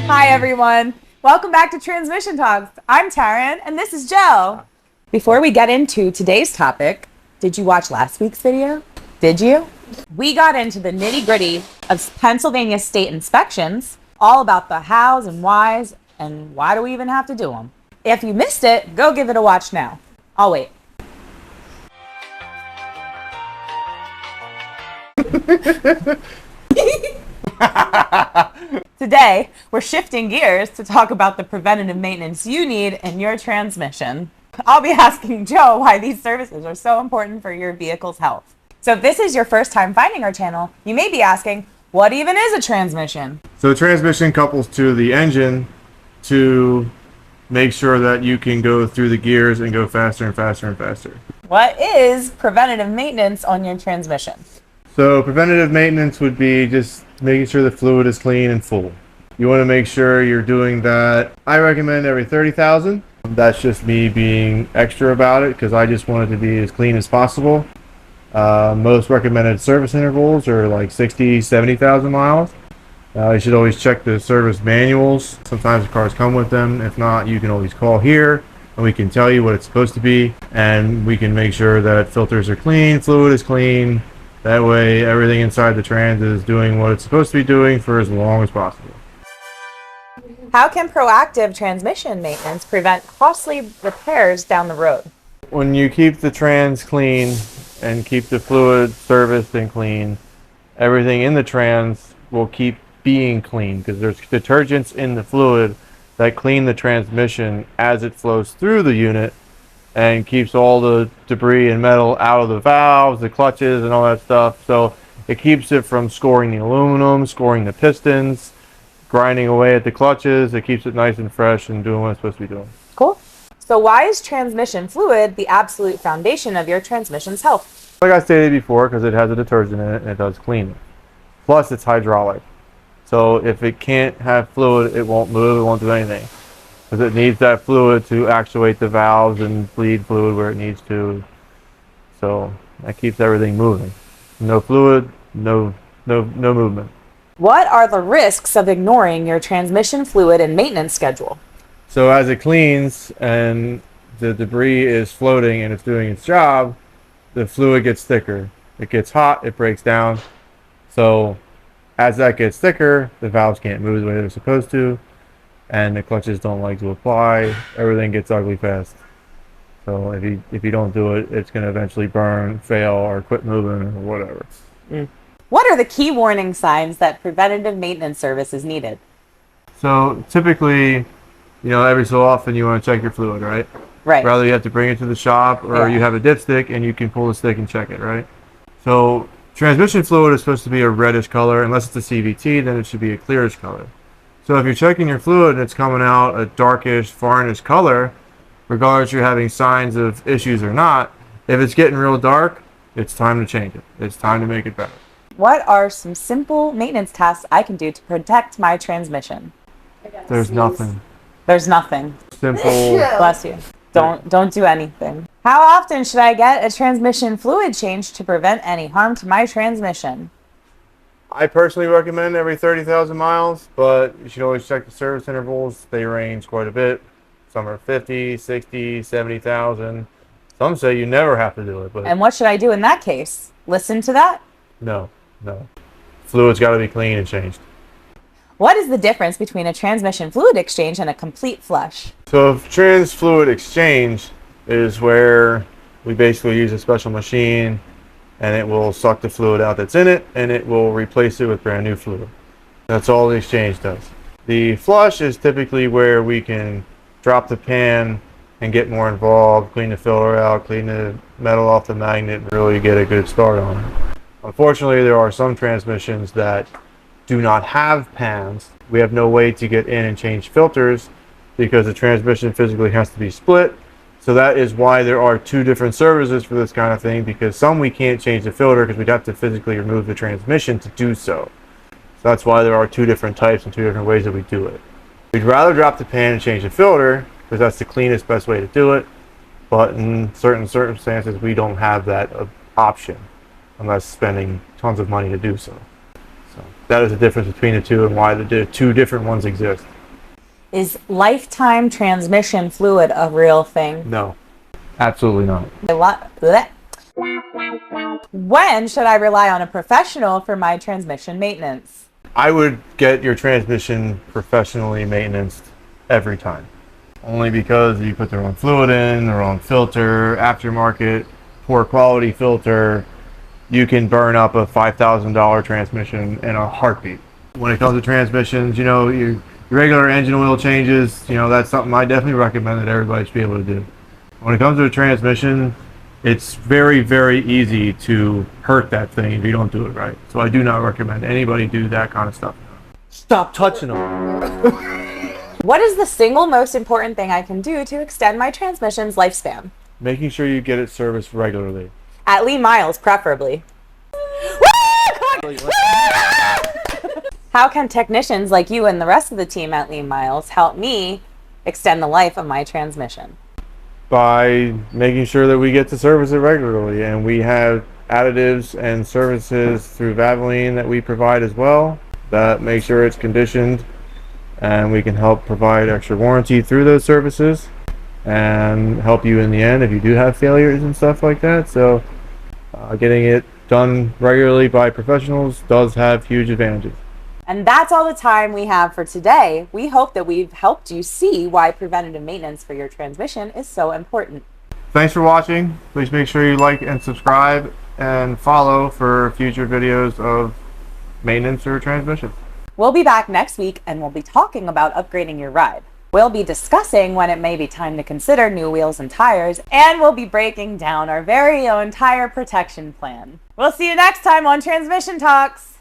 Hi everyone, welcome back to Transmission Talks. I'm Taryn and this is Joe. Before we get into today's topic, did you watch last week's video? Did you? We got into the nitty-gritty of Pennsylvania state inspections, all about the hows and whys and why do we even have to do them. If you missed it, go give it a watch now. I'll wait. Today, we're shifting gears to talk about the preventative maintenance you need in your transmission. I'll be asking Joe why these services are so important for your vehicle's health. So if this is your first time finding our channel, you may be asking, what even is a transmission? So the transmission couples to the engine to make sure that you can go through the gears and go faster and faster and faster. What is preventative maintenance on your transmission? So preventative maintenance would be just making sure the fluid is clean and full. You want to make sure you're doing that. I recommend every 30,000. That's just me being extra about it because I just want it to be as clean as possible. Most recommended service intervals are like 60, 70,000 miles. You should always check the service manuals. Sometimes the cars come with them. If not, you can always call here and we can tell you what it's supposed to be, and we can make sure that filters are clean, fluid is clean. That way everything inside the trans is doing what it's supposed to be doing for as long as possible. How can proactive transmission maintenance prevent costly repairs down the road? When you keep the trans clean and keep the fluid serviced and clean, everything in the trans will keep being clean because there's detergents in the fluid that clean the transmission as it flows through the unit and keeps all the debris and metal out of the valves, the clutches, and all that stuff. So it keeps it from scoring the aluminum, scoring the pistons, grinding away at the clutches. It keeps it nice and fresh and doing what it's supposed to be doing. Cool. So why is transmission fluid the absolute foundation of your transmission's health? Like I stated before, because it has a detergent in it and it does clean it. Plus it's hydraulic. So if it can't have fluid, it won't move, it won't do anything. Because it needs that fluid to actuate the valves and bleed fluid where it needs to. So that keeps everything moving. No fluid, no movement. What are the risks of ignoring your transmission fluid and maintenance schedule? So as it cleans and the debris is floating and it's doing its job, the fluid gets thicker. It gets hot, it breaks down. So as that gets thicker, the valves can't move the way they're supposed to, and the clutches don't like to apply. Everything gets ugly fast. So if you don't do it, it's going to eventually burn, fail, or quit moving, or whatever. What are the key warning signs that preventative maintenance service is needed? So typically, every so often you want to check your fluid, right? Right. Rather you have to bring it to the shop, or you have a dipstick and you can pull the stick and check it, right? So transmission fluid is supposed to be a reddish color. Unless it's a CVT, then it should be a clearish color. So if you're checking your fluid and it's coming out a darkish, varnish color, regardless you're having signs of issues or not, if it's getting real dark, it's time to change it. It's time to make it better. What are some simple maintenance tasks I can do to protect my transmission? There's nothing. There's nothing. Simple. Bless you. Don't do anything. How often should I get a transmission fluid change to prevent any harm to my transmission? I personally recommend every 30,000 miles, but you should always check the service intervals. They range quite a bit. Some are 50, 60, 70,000. Some say you never have to do it. But and what should I do in that case? Listen to that? No. Fluid's got to be clean and changed. What is the difference between a transmission fluid exchange and a complete flush? So trans fluid exchange is where we basically use a special machine and it will suck the fluid out that's in it and it will replace it with brand new fluid. That's all the exchange does. The flush is typically where we can drop the pan and get more involved, clean the filter out, clean the metal off the magnet, and really get a good start on it. Unfortunately, there are some transmissions that do not have pans. We have no way to get in and change filters because the transmission physically has to be split. So that is why there are two different services for this kind of thing, because some we can't change the filter because we'd have to physically remove the transmission to do so. So that's why there are two different types and two different ways that we do it. We'd rather drop the pan and change the filter because that's the cleanest, best way to do it. But in certain circumstances, we don't have that option unless spending tons of money to do so. So that is the difference between the two and why the two different ones exist. Is lifetime transmission fluid a real thing? No, absolutely not. Blech. When should I rely on a professional for my transmission maintenance? I would get your transmission professionally maintained every time. Only because you put the wrong fluid in, the wrong filter, aftermarket, poor quality filter, you can burn up a $5,000 transmission in a heartbeat. When it comes to transmissions, your regular engine oil changes, that's something I definitely recommend that everybody should be able to do. When it comes to a transmission, it's very, very easy to hurt that thing if you don't do it right. So I do not recommend anybody do that kind of stuff. Stop touching them. What is the single most important thing I can do to extend my transmission's lifespan? Making sure you get it serviced regularly. At Myles, preferably. How can technicians like you and the rest of the team at Myles help me extend the life of my transmission? By making sure that we get to service it regularly, and we have additives and services through Valvoline that we provide as well that make sure it's conditioned, and we can help provide extra warranty through those services and help you in the end if you do have failures and stuff like that. So getting it done regularly by professionals does have huge advantages. And that's all the time we have for today. We hope that we've helped you see why preventative maintenance for your transmission is so important. Thanks for watching. Please make sure you like and subscribe and follow for future videos of maintenance or transmission. We'll be back next week and we'll be talking about upgrading your ride. We'll be discussing when it may be time to consider new wheels and tires, and we'll be breaking down our very own tire protection plan. We'll see you next time on Transmission Talks.